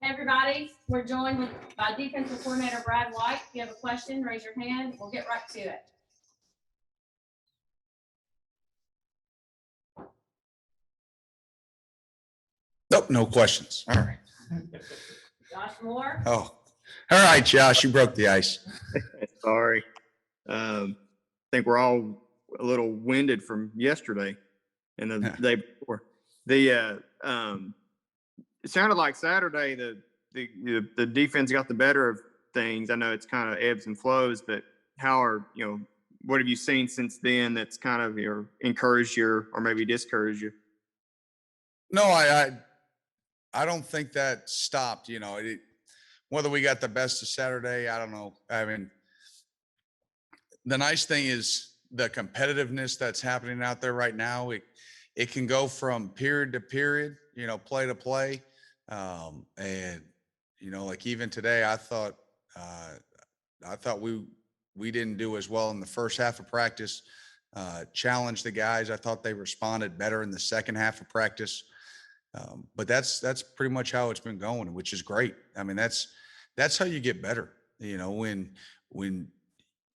Everybody, we're joined by defensive coordinator Brad White. If you have a question, raise your hand. We'll get right to it. Nope, no questions. All right. Josh Moore. Oh, all right, Josh, you broke the ice. Sorry. I think we're all a little winded from yesterday and the day before. It sounded like Saturday the defense got the better of things. I know it's kind of ebbs and flows, but what have you seen since then that's kind of encouraged you or maybe discouraged you? No, I don't think that stopped. Whether we got the best of Saturday, I don't know. I mean, the nice thing is the competitiveness that's happening out there right now. It can go from period to period, play to play. And, like even today, I thought we didn't do as well in the first half of practice, challenged the guys. I thought they responded better in the second half of practice. But that's pretty much how it's been going, which is great. I mean, that's how you get better, when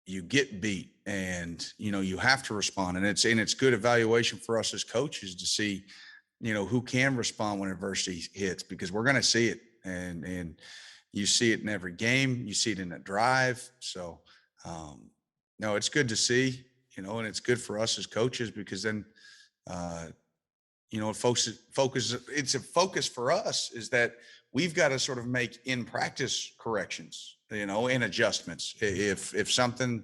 you get beat and, you have to respond, and it's good evaluation for us as coaches to see, who can respond when adversity hits, because we're going to see it, and you see it in every game, you see it in a drive. So, no, it's good to see, and it's good for us as coaches, because then, it's a focus for us is that we've got to sort of make in practice corrections, and adjustments if something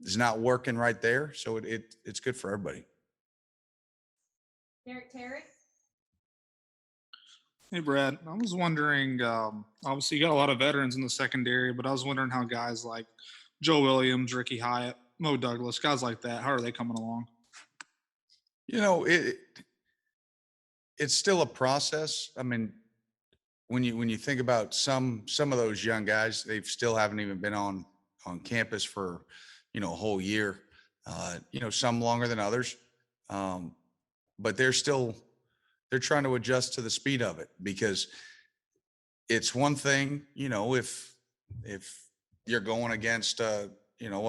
is not working right there. So it's good for everybody. Derek Terry. Hey, Brad, I was wondering, obviously you got a lot of veterans in the secondary, but I was wondering how guys like Joe Williams, Ricky Hyatt, Mo Douglas, guys like that, how are they coming along? It's still a process. I mean, when you think about some of those young guys, they still haven't even been on campus for, a whole year, some longer than others. But they're trying to adjust to the speed of it, because it's one thing, if you're going against a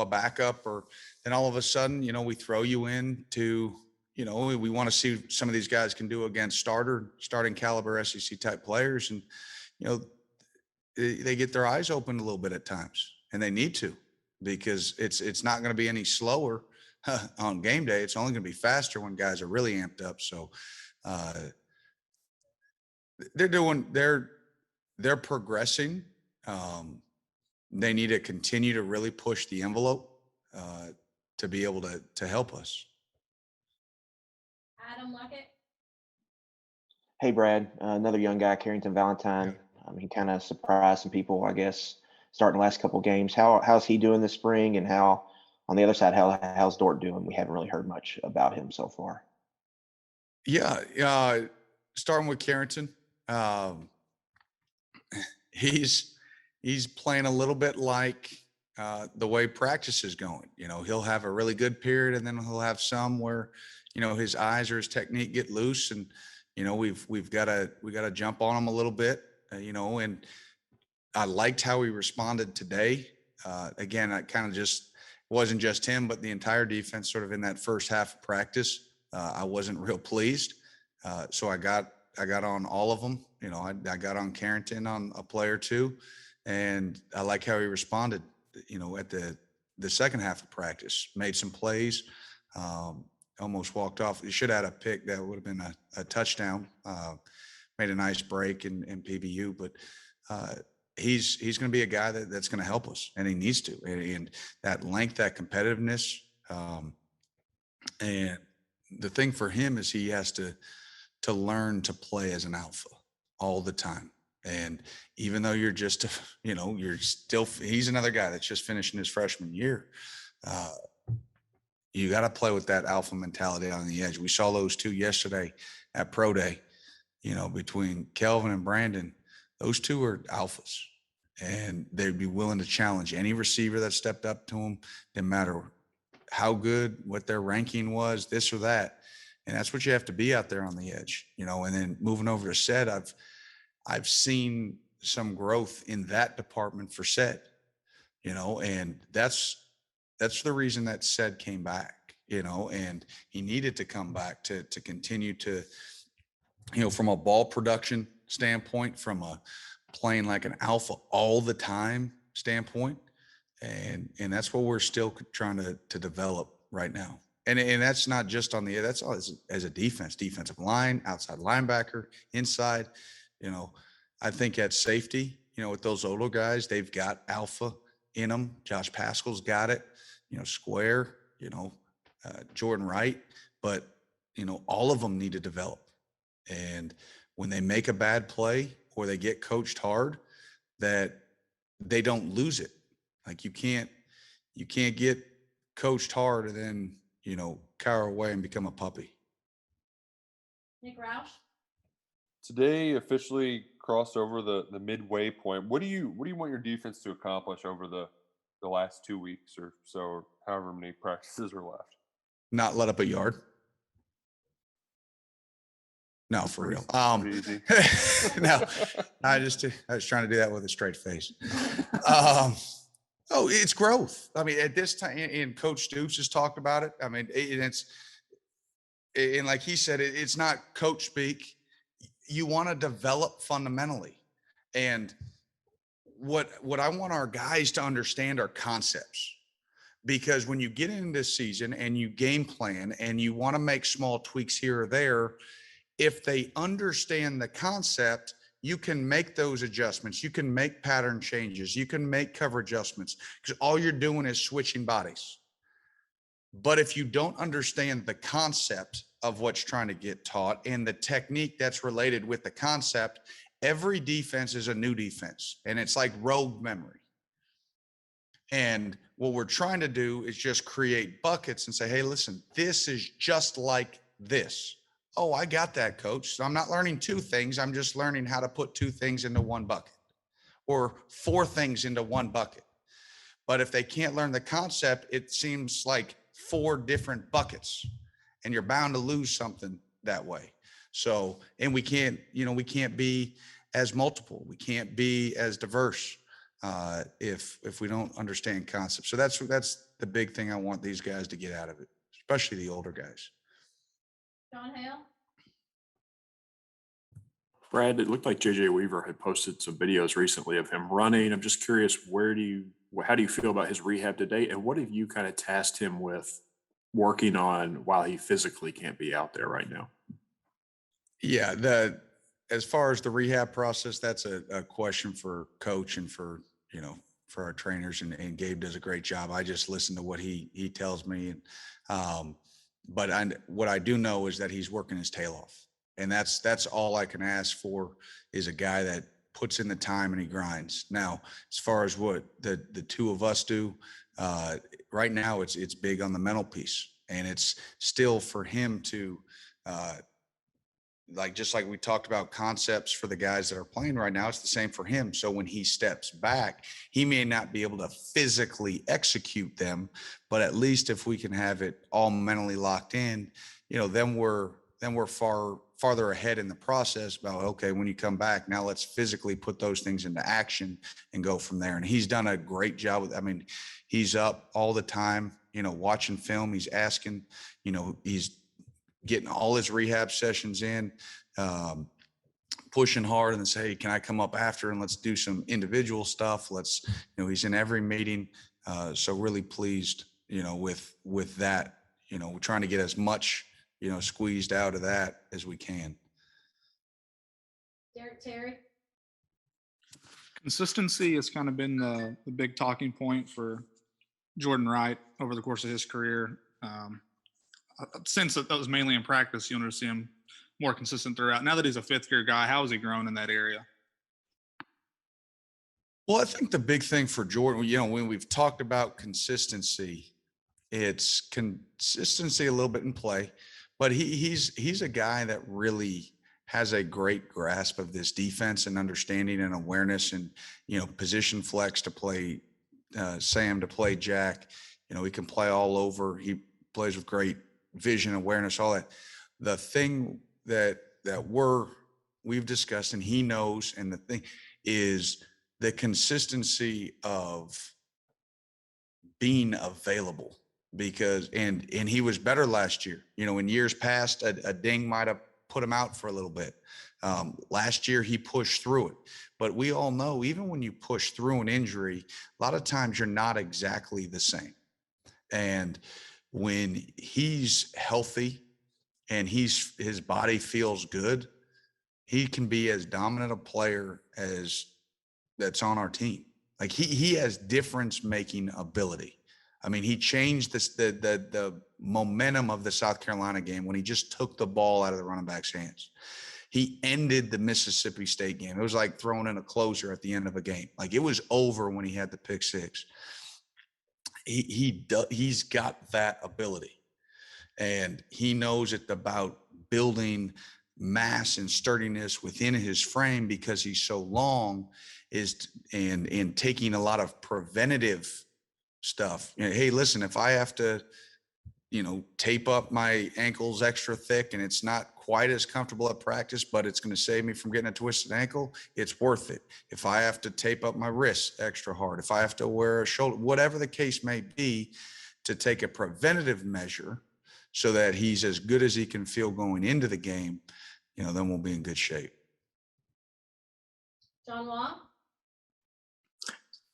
backup, or then all of a sudden, we throw you into, we want to see some of these guys can do against starting caliber SEC type players. And, they get their eyes open a little bit at times, and they need to, because it's not going to be any slower on game day. It's only going to be faster when guys are really amped up. So they're progressing. They need to continue to really push the envelope to be able to help us. Adam Luckett. Hey, Brad, another young guy, Carrington Valentine. He kind of surprised some people, I guess, starting the last couple of games. How's he doing this spring? And how, on the other side, how's Dort doing? We haven't really heard much about him so far. Yeah, starting with Carrington, he's playing a little bit like the way practice is going. He'll have a really good period, and then he'll have some where, his eyes or his technique get loose, and we've got to jump on him a little bit, and I liked how he responded today. Again, I kind of just wasn't just him, but the entire defense sort of in that first half of practice. I wasn't real pleased. So I got on all of them. I got on Carrington on a play or two, and I like how he responded, at the second half of practice, made some plays, almost walked off. He should have had a pick that would have been a touchdown, made a nice break in PBU, but he's going to be a guy that's going to help us, and he needs to, and that length, that competitiveness. And the thing for him is he has to learn to play as an alpha all the time. And even though you're just, he's another guy that's just finishing his freshman year. You got to play with that alpha mentality on the edge. We saw those two yesterday at Pro Day, between Kelvin and Brandon. Those two are alphas, and they'd be willing to challenge any receiver that stepped up to them, didn't matter how good, what their ranking was, this or that. And that's what you have to be out there on the edge, and then moving over to set, I've seen some growth in that department for said, and that's the reason that said came back, and he needed to come back to continue to, from a ball production standpoint, from a playing like an alpha all the time standpoint. And that's what we're still trying to develop right now. And that's not just on that's all as a defensive line, outside linebacker, inside, I think at safety, with those older guys, they've got alpha in them. Josh Pascal's got it, Square, Jordan Wright, but, all of them need to develop. And when they make a bad play or they get coached hard, that they don't lose it. Like you can't get coached hard and then, cower away and become a puppy. Nick Roush? Today officially crossed over the midway point. What do you want your defense to accomplish over the last 2 weeks or so, or however many practices are left? Not let up a yard. No, for real. Easy. No, I was trying to do that with a straight face. Oh, it's growth. I mean, at this time, and Coach Stoops has talked about it. I mean, and like he said, it's not coach speak. You want to develop fundamentally. And what I want our guys to understand are concepts. Because when you get into this season and you game plan and you want to make small tweaks here or there, if they understand the concept, you can make those adjustments. You can make pattern changes. You can make cover adjustments because all you're doing is switching bodies. But if you don't understand the concept of what's trying to get taught and the technique that's related with the concept, every defense is a new defense. And it's like rogue memory. And what we're trying to do is just create buckets and say, hey, listen, this is just like this. Oh, I got that, coach. So I'm not learning two things. I'm just learning how to put two things into one bucket or four things into one bucket. But if they can't learn the concept, it seems like four different buckets and you're bound to lose something that way. So, and we can't be as multiple. We can't be as diverse if we don't understand concepts. So that's the big thing I want these guys to get out of it, especially the older guys. John Hale? Brad, it looked like JJ Weaver had posted some videos recently of him running. I'm just curious, how do you feel about his rehab to date? And what have you kind of tasked him with working on while he physically can't be out there right now? Yeah, as far as the rehab process, that's a question for coach and for our trainers, and Gabe does a great job. I just listen to what he tells me. And but what I do know is that he's working his tail off. And that's all I can ask for is a guy that puts in the time and he grinds. Now, as far as what the two of us do, right now it's big on the mental piece. And it's still for him to, just like we talked about concepts for the guys that are playing right now, it's the same for him. So when he steps back, he may not be able to physically execute them, but at least if we can have it all mentally locked in, then we're farther ahead in the process about, okay, when you come back, now let's physically put those things into action and go from there. And he's done a great job with, he's up all the time, watching film, he's asking, he's getting all his rehab sessions in, pushing hard and say, hey, can I come up after and let's do some individual stuff. He's in every meeting. So really pleased, with that, we're trying to get as much, squeezed out of that as we can. Derek Terry? Consistency has kind of been the big talking point for Jordan Wright over the course of his career. Since that was mainly in practice, you'll see him more consistent throughout. Now that he's a fifth-year guy, how has he grown in that area? Well, I think the big thing for Jordan, when we've talked about consistency, it's consistency a little bit in play, but he's a guy that really has a great grasp of this defense and understanding and awareness and, position flex to play Sam, to play Jack. He can play all over. He plays with great vision, awareness, all that. The thing that we're we've discussed, and he knows, and the thing is the consistency of being available, because and he was better last year. In years past, a ding might have put him out for a little bit. Last year he pushed through it, but we all know even when you push through an injury, a lot of times you're not exactly the same. And when he's healthy and his body feels good, he can be as dominant a player as that's on our team. Like he has difference making ability. I mean, he changed the momentum of the South Carolina game when he just took the ball out of the running back's hands. He ended the Mississippi State game. It was like throwing in a closer at the end of a game. Like it was over when he had the pick six. He's got that ability, and he knows it's about building mass and sturdiness within his frame because he's so long, and taking a lot of preventative stuff. Hey, listen, if I have to, tape up my ankles extra thick and it's not quite as comfortable at practice, but it's going to save me from getting a twisted ankle, it's worth it. If I have to tape up my wrists extra hard, if I have to wear a shoulder, whatever the case may be, to take a preventative measure so that he's as good as he can feel going into the game, then we'll be in good shape. John Wall?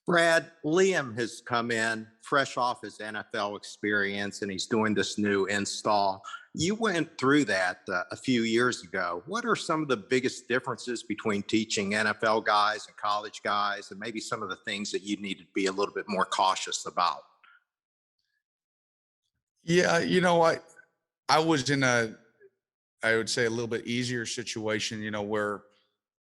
Brad, Liam has come in fresh off his NFL experience, and he's doing this new install. You went through that a few years ago. What are some of the biggest differences between teaching NFL guys and college guys, and maybe some of the things that you need to be a little bit more cautious about? Yeah, I was in I would say a little bit easier situation, where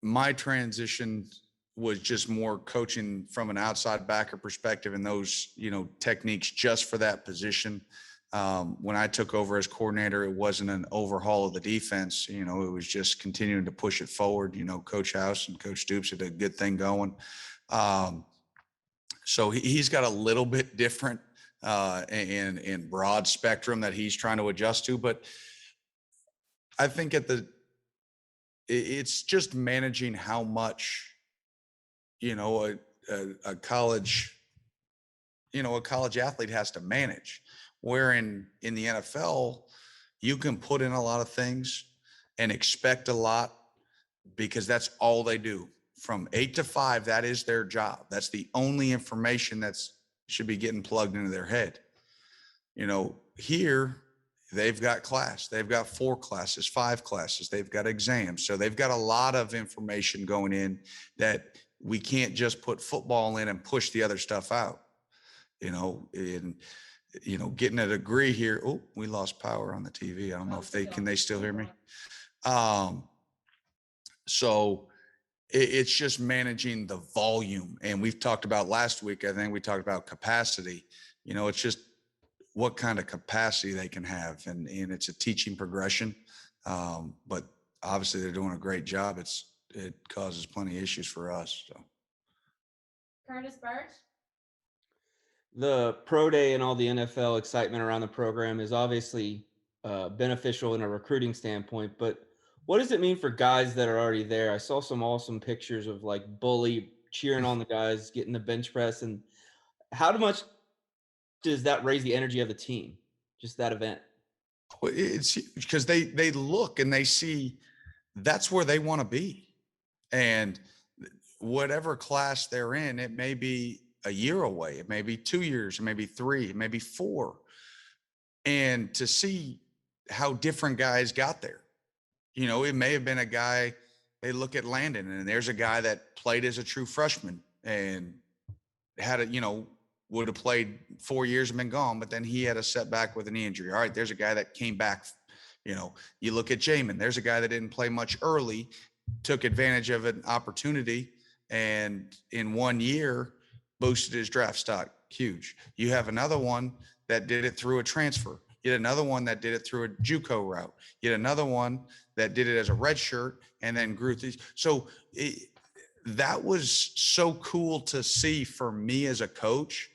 my transition was just more coaching from an outside backer perspective and those, techniques just for that position. When I took over as coordinator, it wasn't an overhaul of the defense. It was just continuing to push it forward. Coach House and Coach Stoops had a good thing going. So he's got a little bit different and broad spectrum that he's trying to adjust to. But I think it's just managing how much, a college athlete has to manage. Where in the NFL, you can put in a lot of things and expect a lot because that's all they do. From 8 to 5, that is their job. That's the only information should be getting plugged into their head. Here they've got class, they've got 4 classes, 5 classes, they've got exams. So they've got a lot of information going in that we can't just put football in and push the other stuff out, getting a degree here. Oh, we lost power on the TV. I don't know if can they still hear me? So it's just managing the volume. And we've talked about last week, I think we talked about capacity. It's just what kind of capacity they can have. And it's a teaching progression. But obviously they're doing a great job. It causes plenty of issues for us. So. Curtis Burch? The pro day and all the NFL excitement around the program is obviously beneficial in a recruiting standpoint, but what does it mean for guys that are already there? I saw some awesome pictures of like Bully cheering on the guys, getting the bench press. And how much does that raise the energy of the team, just that event? It's because they look and they see that's where they want to be. And whatever class they're in, it may be a year away, it may be 2 years, it may be 3, it may be 4. And to see how different guys got there, it may have been a guy, they look at Landon and there's a guy that played as a true freshman and had would have played 4 years and been gone, but then he had a setback with an knee injury. All right, there's a guy that came back. You look at Jamin, there's a guy that didn't play much early, took advantage of an opportunity, and in 1 year boosted his draft stock huge. You have another one that did it through a transfer. You had another one that did it through a JUCO route. You had another one that did it as a red shirt and then grew through. So that was so cool to see for me as a coach,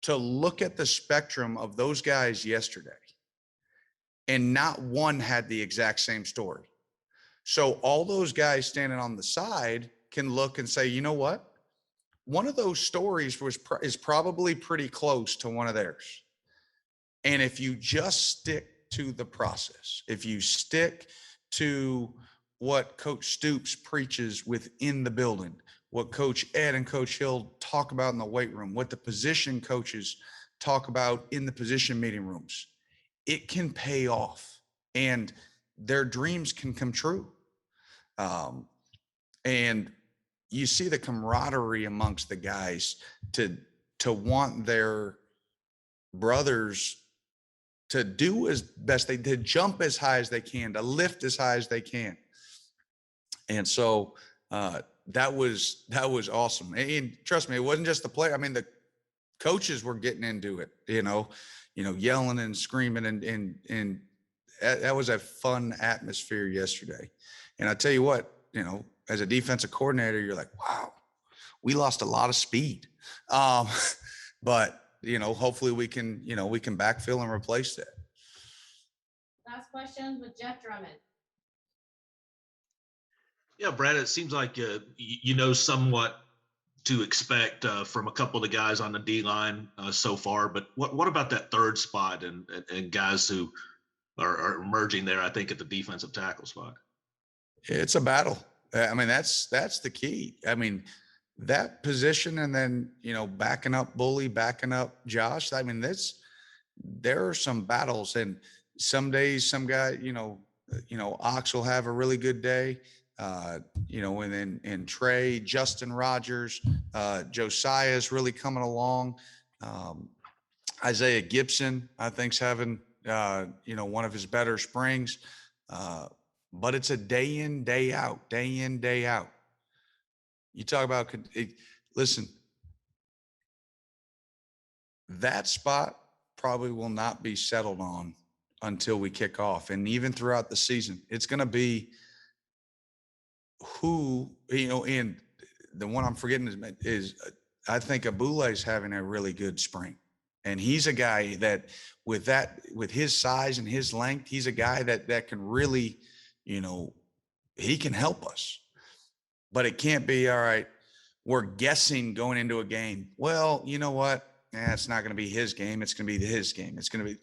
to look at the spectrum of those guys yesterday, and not one had the exact same story. So all those guys standing on the side can look and say, you know what? One of those stories is probably pretty close to one of theirs. And if you just stick to the process, if you stick to what Coach Stoops preaches within the building, what Coach Ed and Coach Hill talk about in the weight room, what the position coaches talk about in the position meeting rooms, it can pay off and their dreams can come true. And you see the camaraderie amongst the guys to want their brothers to do as best they did, jump as high as they can, to lift as high as they can. And so that was awesome. And trust me, it wasn't just the player. I mean, the coaches were getting into it, yelling and screaming, and that was a fun atmosphere yesterday. And I tell you what, as a defensive coordinator, you're like, wow, we lost a lot of speed. But hopefully we can backfill and replace that. Last question with Jeff Drummond. Yeah, Brad, it seems like you know somewhat to expect from a couple of the guys on the D line so far. But what about that third spot and guys who are emerging there? I think at the defensive tackle spot. It's a battle. I mean, that's the key. I mean, that position, and then backing up Bully, backing up Josh. I mean, there are some battles, and some days some guy, Ox will have a really good day. And then Trey, Justin Rogers, Josiah is really coming along. Isaiah Gibson, I think, is having one of his better springs. But it's a day in, day out, day in, day out. You talk about, listen, that spot probably will not be settled on until we kick off. And even throughout the season, it's going to be who, and the one I'm forgetting is I think Abule is having a really good spring. And he's a guy that with his size and his length, he's a guy that can really, he can help us. But it can't be, all right, we're guessing going into a game. Well, you know what? It's not going to be his game. It's going to be his game. It's going to be,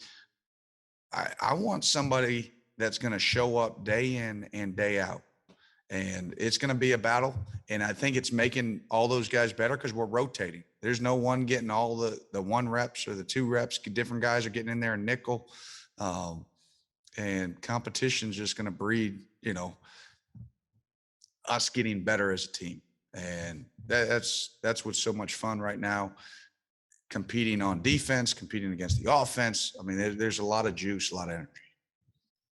I want somebody that's going to show up day in and day out. And it's going to be a battle. And I think it's making all those guys better because we're rotating. There's no one getting all the 1 reps or the 2 reps. Different guys are getting in there and nickel. And competition is just going to breed, us getting better as a team. And that's what's so much fun right now, competing on defense, competing against the offense. I mean, there's a lot of juice, a lot of energy.